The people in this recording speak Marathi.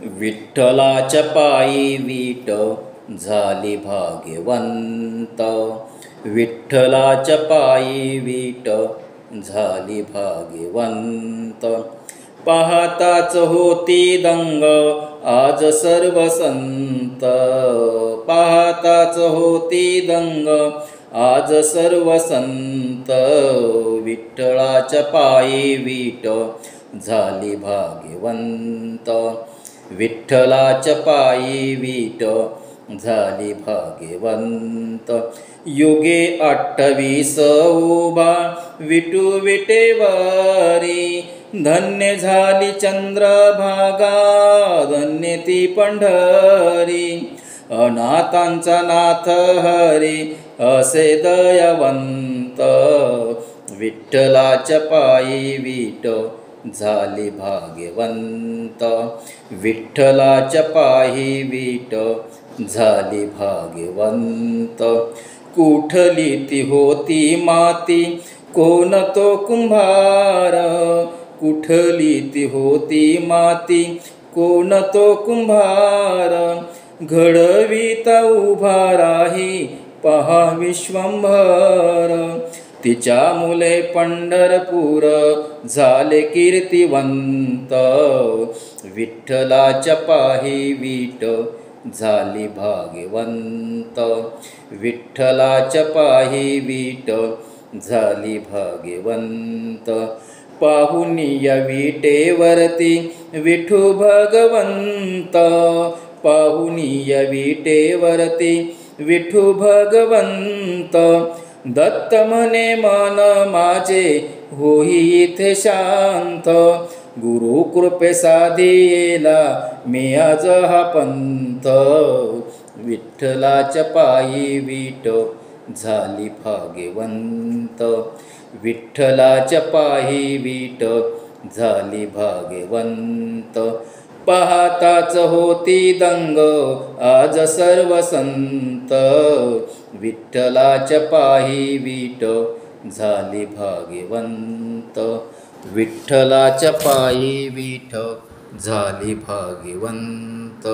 विठ्ठलाच्या पायी वीट झाली भाग्यवंत। विठ्ठलाच्या पायी वीट झाली भाग्यवंत। पाहताच होती दंग आज सर्व संत। पाहताच होती दंग आज सर्व संत। विठ्ठलाच्या पायी वीट झाली भाग्यवंत। विठ्ठलाच्या पायी वीट झाली भाग्यवंत। युगे 28 उभा विठू विटेवारी। धन्य झाली चंद्रभागा धन्य ती पंढरी। अनाथांचा नाथ हरी असे दयावंत। विठ्ठलाच्या पायी वीट झाली भाग्यवंत। विठ्ठलाच्या पायी वीट झाली भाग्यवंत। कुठली ती होती माती कोण तो कुंभार। कुठली ती होती माती कोण तो कुंभार। घडविता उभा राही पहा विश्वंभर। तिच्या मुले पंढरपूर झाले कीर्तिवंत। विठ्ठलाच्या पायी वीट झाली भाग्यवंत। विठ्ठलाच्या पायी वीट झाली भाग्यवंत। पाहुनी या विटेवरती विठू भगवंत। पाहुनी या विटेवरती विठू भगवंत। दत्त म्हणे मन माझे होई इथे शांत। गुरु कृपे साधिला मी आज हा पंथ। विठ्ठलाच्या पायी वीट झाली भाग्यवंत। विठ्ठलाच्या पायी वीट झाली भाग्यवंत। पाहताच होती दंग आज सर्व संत। विठ्ठलाच्या पायी वीट झाली भाग्यवंत। विठ्ठलाच्या पायी वीट झाली भाग्यवंत।